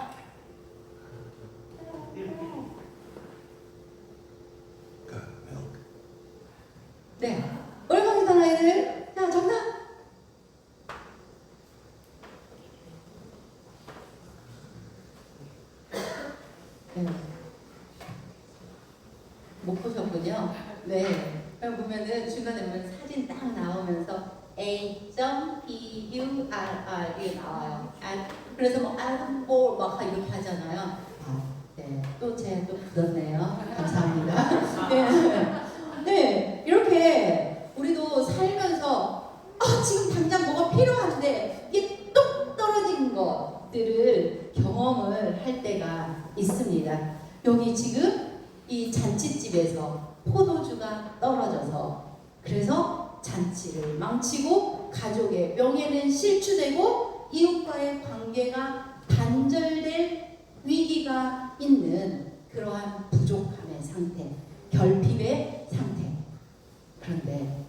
네, 올방주탄 아이들, 자 정답. 못 보셨군요. 네. 보면은 중간에 보면 사진 딱 나오면서 A.P.U.R.R. 이게 나와요. 그래서 막 이렇게 하잖아요. 아, 네, 또 제가 또 그렇네요. 감사합니다. 네, 이렇게 우리도 살면서 지금 당장 뭐가 필요한데 이게 뚝 떨어진 것들을 경험을 할 때가 있습니다. 여기 지금 이 잔치집에서 포도주가 떨어져서 그래서 잔치를 망치고 가족의 명예는 실추되고 이웃과의 관계가 단절될 위기가 있는 그러한 부족함의 상태, 결핍의 상태. 그런데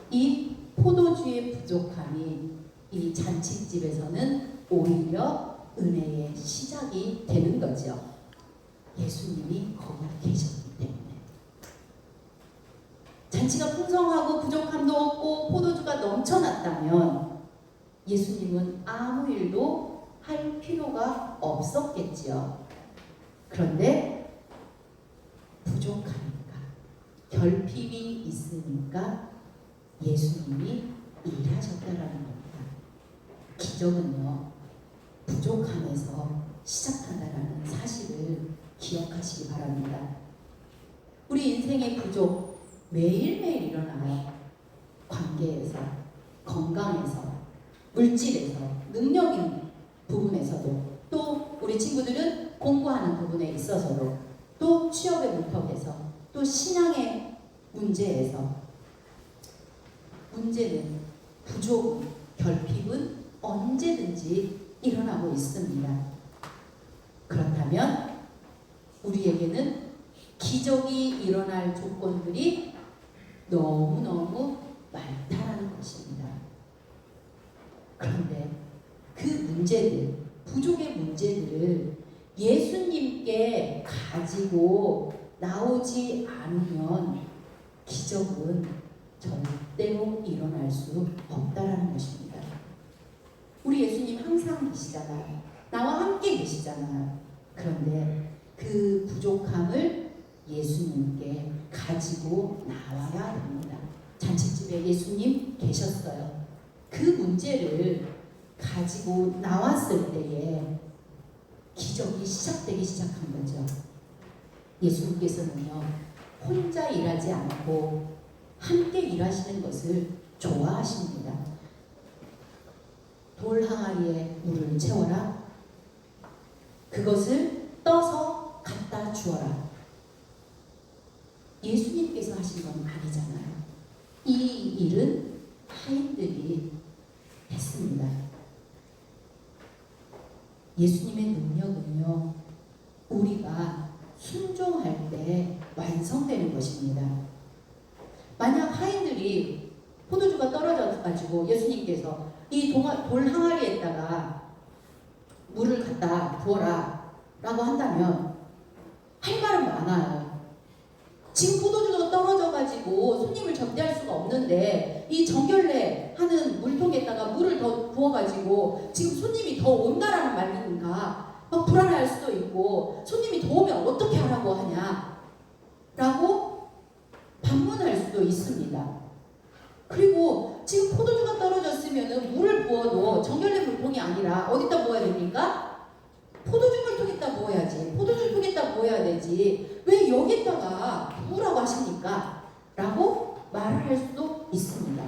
이 포도주의 부족함이 이 잔치집에서는 오히려 은혜의 시작이 되는 거죠. 예수님이 거기 계셨기 때문에. 잔치가 풍성하고 부족함도 없고 포도주가 넘쳐났다면 예수님은 아무 일도 할 필요가 없었겠지요. 그런데 부족하니까, 결핍이 있으니까 예수님이 일하셨다라는 겁니다. 기적은요, 부족함에서 시작한다라는 사실을 기억하시기 바랍니다. 우리 인생의 부족 매일매일 일어나요. 관계에서, 건강에서, 물질에서, 능력인 부분에서도, 또 우리 친구들은 공부하는 부분에 있어서도, 또 취업의 문턱에서, 또 신앙의 문제에서. 문제는, 부족은, 결핍은 언제든지 일어나고 있습니다. 그렇다면 우리에게는 기적이 일어날 조건들이 너무너무 많다는 것입니다. 그런데 그 문제들, 부족의 문제들을 예수님께 가지고 나오지 않으면 기적은 절대로 일어날 수 없다라는 것입니다. 우리 예수님 항상 계시잖아요. 나와 함께 계시잖아요. 그런데 그 부족함을 예수님께 가지고 나와야 됩니다. 잔치집에 예수님 계셨어요. 그 문제를 가지고 나왔을 때에 기적이 시작되기 시작한 거죠. 예수님께서는요, 혼자 일하지 않고 함께 일하시는 것을 좋아하십니다. 돌 항아리에 물을 채워라. 그것을 떠서 갖다 주어라. 예수님께서 하신 건 아니잖아요. 이 일은 하인들이 했습니다. 예수님의 능력은요, 우리가 순종할 때 완성되는 것입니다. 만약 하인들이 포도주가 떨어져가지고 예수님께서 이 돌 항아리에다가 물을 갖다 부어라 라고 한다면 할 말은 많아요. 지금 포도주가 떨어져가지고 손님을 접대할 수가 없는데 이 정결례 하는 물통에다가 물을 더 부어가지고 지금 손님이 더 온다라는 말인가 막 불안해할 수도 있고, 손님이 더 오면 어떻게 하라고 하냐 라고 반문할 수도 있습니다. 그리고 지금 포도주가 떨어졌으면 물을 부어도 정결례 물통이 아니라 어디다 부어야 됩니까? 포도주 물통에다 부어야지. 포도주 물통에다 부어야 되지. 왜 여기다가 부으라고 하십니까? 라고 말을 할 수도 있습니다.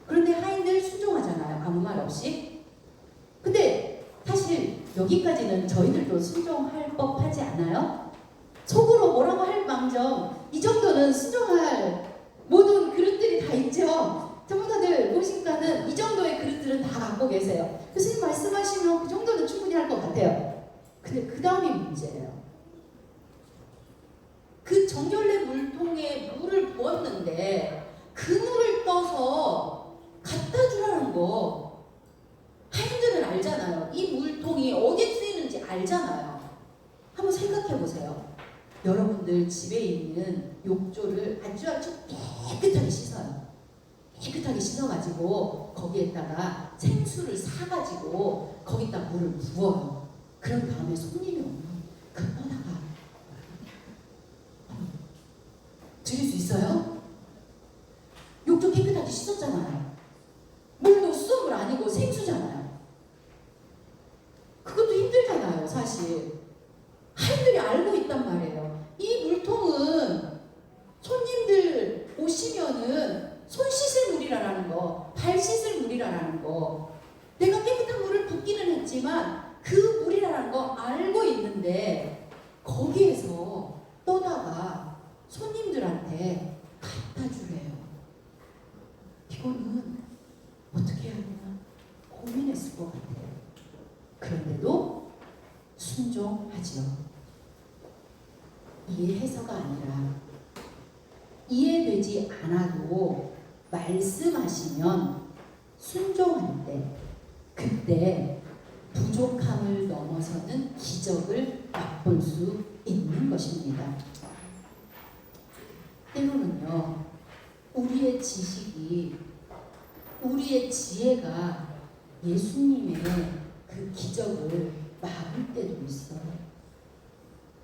그런데 하인들 순종하잖아요. 아무 말 없이. 근데 사실 여기까지는 저희들도 순종할 법하지 않아요? 속으로 뭐라고 할 망정 이 정도는 순종할 모든 그릇들이 다 있죠. 전문가들 보시니까는 이 정도의 그릇들은 다 갖고 계세요. 교수님 말씀하시면 그 정도는 충분히 할 것 같아요. 근데 그 다음이 문제예요. 그 정결례 물통에 물을 부었는데 그 물을 떠서 갖다 주라는 거 하인들은 알잖아요. 이 물통이 어디에 쓰이는지 알잖아요. 한번 생각해 보세요. 여러분들 집에 있는 욕조를 아주 깨끗하게 씻어요. 깨끗하게 씻어가지고 거기에다가 생수를 사가지고 거기다 물을 부어요. 그런 다음에 손님이 오면 그거다가 드릴 수 있어요? 욕조 깨끗하게 씻었잖아요. 물도 수돗물 아니고 생수잖아요. 거기에서 떠다가 손님들한테 갖다 주래요. 이거는 어떻게 해야 되나 고민했을 것 같아요. 그런데도 순종하지요. 이해해서가 아니라 이해되지 않아도 말씀하시면 순종할 때 그때 부족함을 넘어서는 기적을 맛볼 수 있는 것입니다. 때로는요, 우리의 지식이, 우리의 지혜가 예수님의 그 기적을 막을 때도 있어요.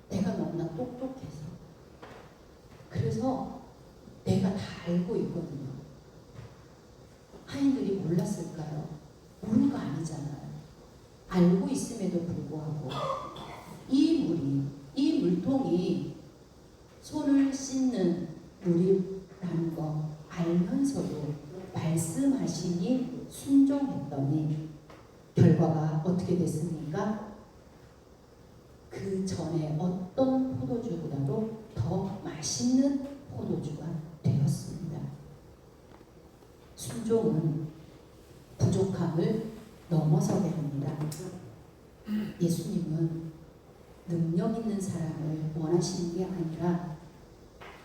내가 너무나 똑똑해서. 그래서 내가 다 알고 있거든요. 하인들이 몰랐을까요? 모르는 거 아니잖아요. 알고 있음에도 불구하고 이 물통이 손을 씻는 물이라는 거 알면서도 말씀하시니 순종했더니 결과가 어떻게 됐습니까? 그 전에 어떤 포도주보다도 더 맛있는 포도주가 되었습니다. 순종은 부족함을 넘어서게 합니다. 예수님은 능력 있는 사람을 원하시는 게 아니라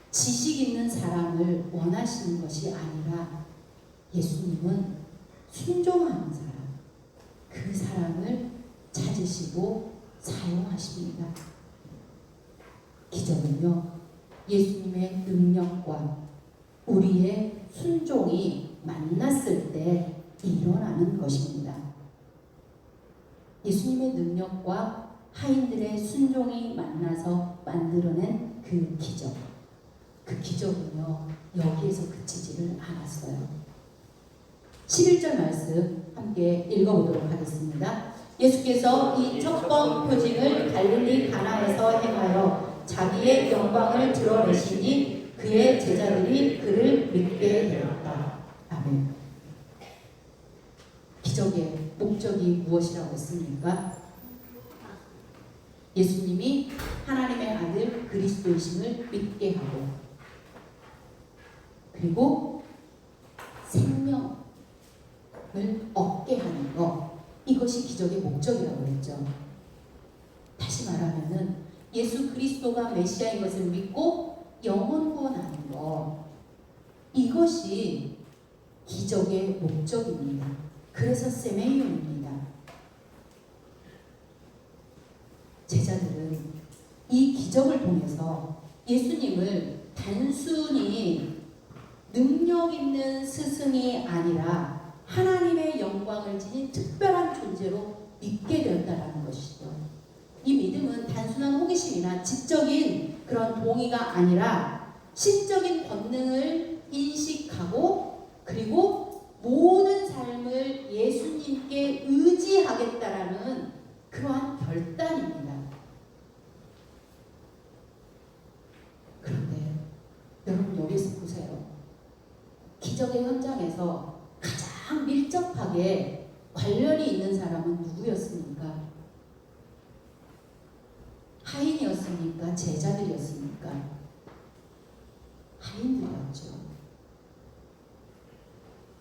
지식 있는 사람을 원하시는 것이 아니라 예수님은 순종하는 사람, 그 사람을 찾으시고 사용하십니다. 기적은요, 예수님의 능력과 우리의 순종이 만났을 때 일어나는 것입니다. 예수님의 능력과 하인들의 순종이 만나서 만들어낸 그 기적. 그 기적은요, 여기에서 그치지를 않았어요. 11절 말씀 함께 읽어보도록 하겠습니다. 예수께서 이 첫 번 표징을 갈릴리 가나에서 행하여 자기의 영광을 드러내시니 그의 제자들이 그를 믿게 되었다. 아멘. 기적의 목적이 무엇이라고 했습니까? 예수님이 하나님의 아들 그리스도이심을 믿게 하고 그리고 생명을 얻게 하는 것, 이것이 기적의 목적이라고 했죠. 다시 말하면은 예수 그리스도가 메시아인 것을 믿고 영혼 구원하는 것, 이것이 기적의 목적입니다. 그래서 세메이온입니다. 제자들은 이 기적을 통해서 예수님을 단순히 능력 있는 스승이 아니라 하나님의 영광을 지닌 특별한 존재로 믿게 되었다는 것이죠. 이 믿음은 단순한 호기심이나 지적인 그런 동의가 아니라 신적인 권능을 인식하고 그리고 모든 삶을 예수님께 의지하겠다라는 그러한 결단입니다. 그런데 여러분 여기서 보세요. 기적의 현장에서 가장 밀접하게 관련이 있는 사람은 누구였습니까? 하인이었습니까? 제자들이었습니까? 하인들이었죠.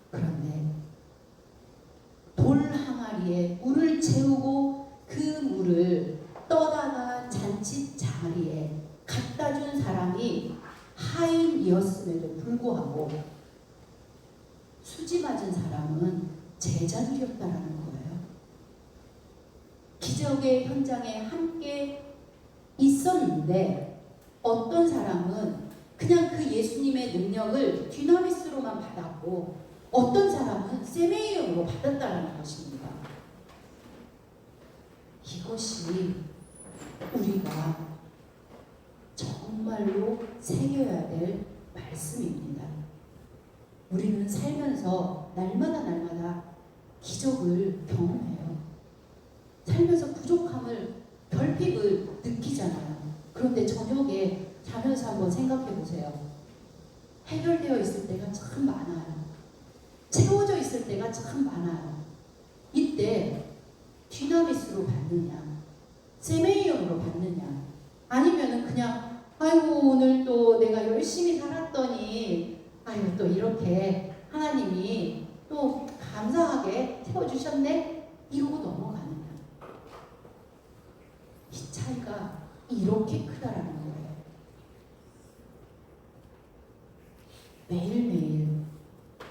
그런데 돌 항아리에 물을 채우고 그 물을 떠다가 잔치 자리에 갖다 준 사람이 하인이었음에도 불구하고 수지 맞은 사람은 제자들이었다라는 거예요. 기적의 현장에 함께 있었는데 어떤 사람은 그냥 그 예수님의 능력을 듀나미스로만 받았고 어떤 사람은 세메이온으로 받았다는 것입니다. 이것이 우리가 정말로 새겨야 될 말씀입니다. 우리는 살면서 날마다 기적을 경험해요. 살면서 부족함을 결핍을 느끼잖아요. 그런데 저녁에 자면서 한번 생각해 보세요. 해결되어 있을 때가 참 많아요. 채워져 있을 때가 참 많아요. 이때 듀나미스로 받느냐, 세메이온으로 받느냐, 저를 또 이렇게 하나님이 또 감사하게 태워주셨네? 이러고 넘어가느냐. 이 차이가 이렇게 크다라는 거예요. 매일매일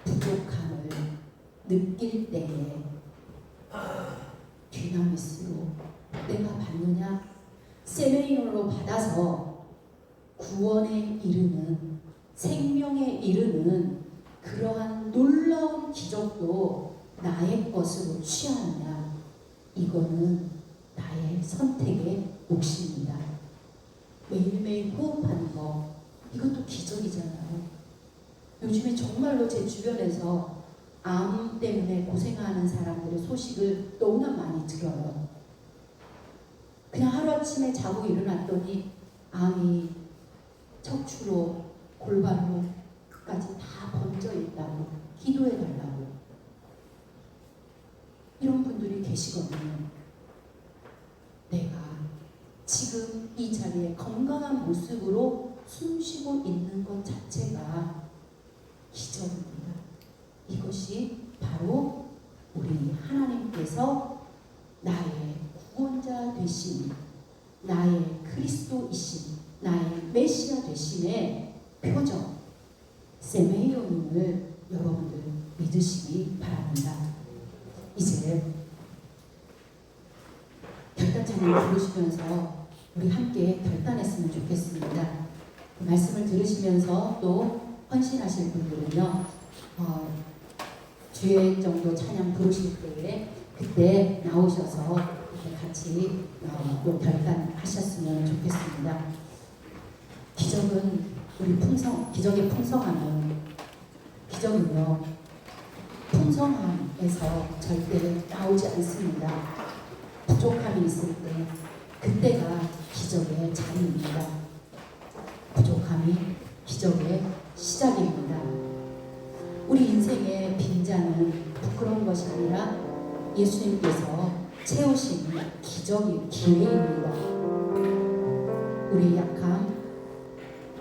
부족함을 느낄 때에 뒤나미스로 내가 받느냐? 세메인으로 받아서 구원에 이르는, 생명에 이르는 그러한 놀라운 기적도 나의 것으로 취하느냐? 이거는 나의 선택의 몫입니다. 매일매일 호흡하는 거, 이것도 기적이잖아요. 요즘에 정말로 제 주변에서 암 때문에 고생하는 사람들의 소식을 너무나 많이 들어요. 그냥 하루아침에 자고 일어났더니 암이 척추로 골반로까지 다 번져 있다고, 기도해 달라고. 이런 분들이 계시거든요. 내가 지금 이 자리에 건강한 모습으로 숨쉬고 있는 것 자체가 기적입니다. 이것이 바로 우리 하나님께서 나의 구원자 되심, 나의 그리스도이심, 나의 메시아 되심의 표정, 세메이오님을 여러분들 믿으시기 바랍니다. 이제 결단 찬양 부르시면서 우리 함께 결단했으면 좋겠습니다. 말씀을 들으시면서 또 헌신하실 분들은요, 주의 정도 찬양 부르실 때에 그때 나오셔서 같이 또 결단하셨으면 좋겠습니다. 기적은 우리 기적의 풍성함은, 기적은요 풍성함에서 절대 나오지 않습니다. 부족함이 있을 때 그때가 기적의 자리입니다. 부족함이 기적의 시작입니다. 우리 인생의 빈잔은 부끄러운 것이 아니라 예수님께서 채우신 기적의 기회입니다. 우리의 약함,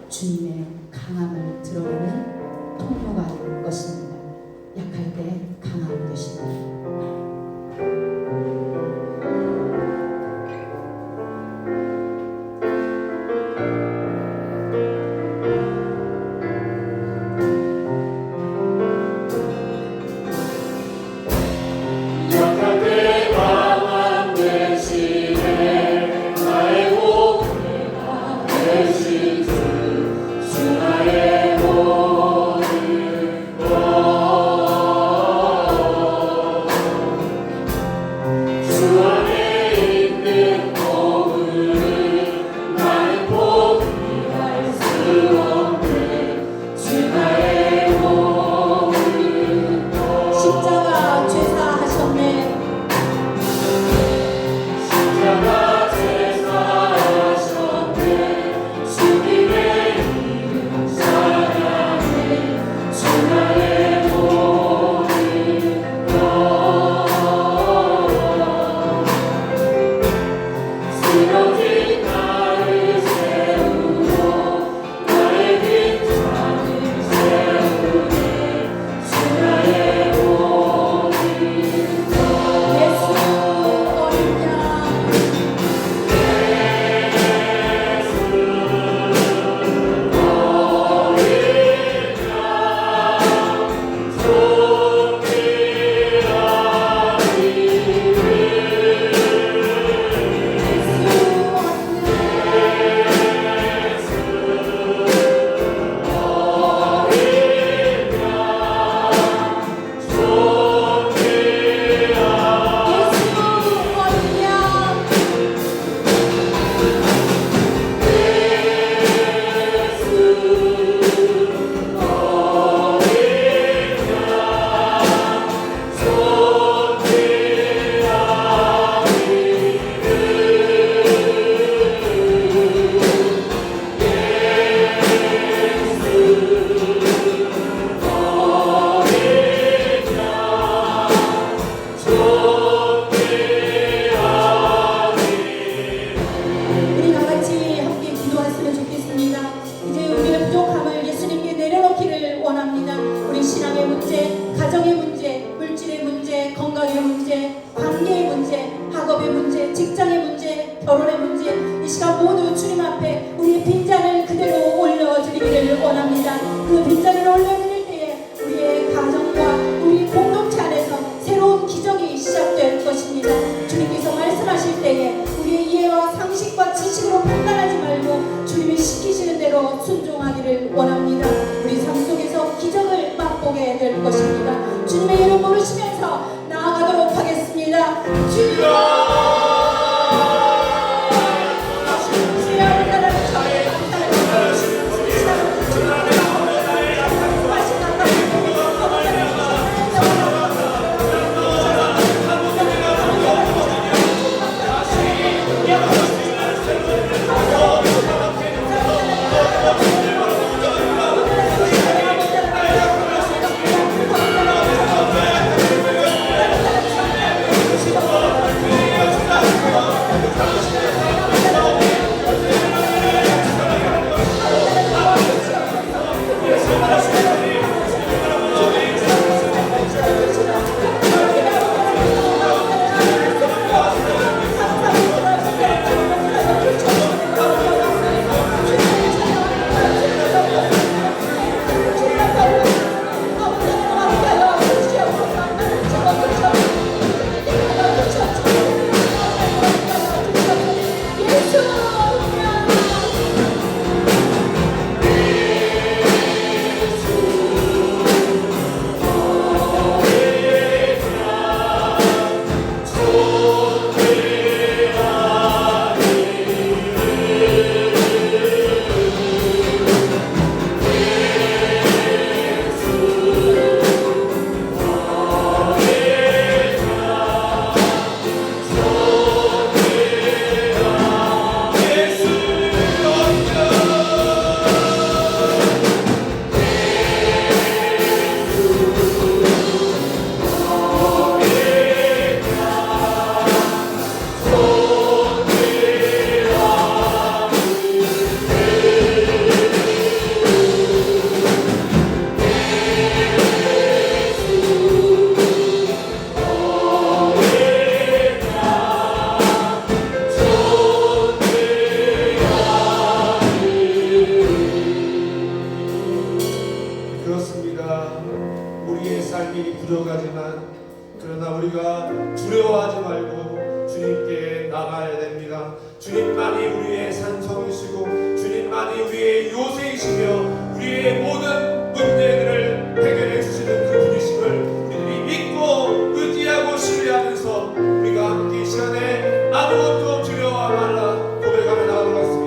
주님의 강함을 드러내는 통로가 될 것입니다. 약할 때 강함 되십니다. 시간 모두 주님 앞에 우리의 빈잔을 그대로 올려드리기를 원합니다. 그 빈잔을 올려드릴 때에 우리의 가정과 우리 공동체 안에서 새로운 기적이 시작될 것입니다. 주님께서 말씀하실 때에 우리의 이해와 상식과 지식으로 판단하지 말고 주님이 시키시는 대로 순종하기를 원합니다. 우리 삶 속에서 기적을 맛보게 될 것입니다. 주님의 이름 부르시면서 나아가도록 하겠습니다. 주여! 삶이 부족하지만 그러나 우리가 두려워하지 말고 주님께 나가야 됩니다. 주님만이 우리의 산성이시고 주님만이 우리의 요새이시며 우리의 모든 문제들을 해결해 주시는 그 분이심을 우리들이 믿고 의지하고 신뢰하면서 우리가 함께 이 시간에 아무것도 두려워하지 말라 고백하며 나가도록 하겠습니다.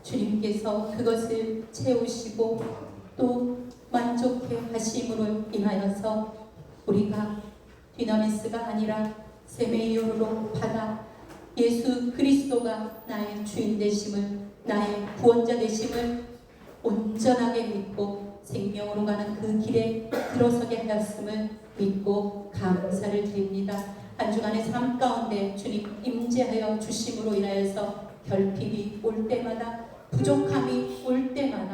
주님께서 그것을 채우시고 또 만족해 하심으로 인하여서 우리가 디나미스가 아니라 세메이오로 받아 예수 그리스도가 나의 주인 되심을, 나의 구원자 되심을 온전하게 믿고 생명으로 가는 그 길에 들어서게 하였음을 믿고 감사를 드립니다. 한 주간의 삶 가운데 주님 임재하여 주심으로 인하여서 결핍이 올 때마다, 부족함이 올 때마다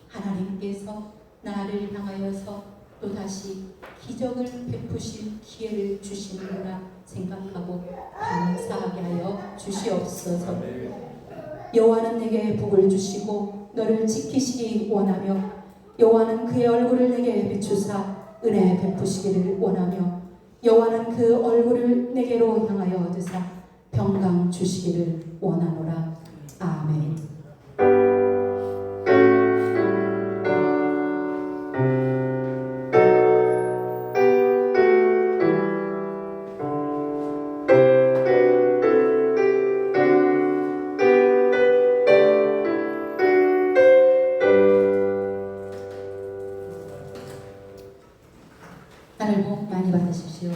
하나님께서 나를 향하여서 또다시 기적을 베푸실 기회를 주시는구나 생각하고 감사하게 하여 주시옵소서. 여호와는 내게 복을 주시고 너를 지키시기 원하며 여호와는 그의 얼굴을 내게 비추사 은혜 베푸시기를 원하며 여호와는 그 얼굴을 내게로 향하여 얻으사 평강 주시기를 원하노라. 아멘. 하늘 복 많이 받으십시오.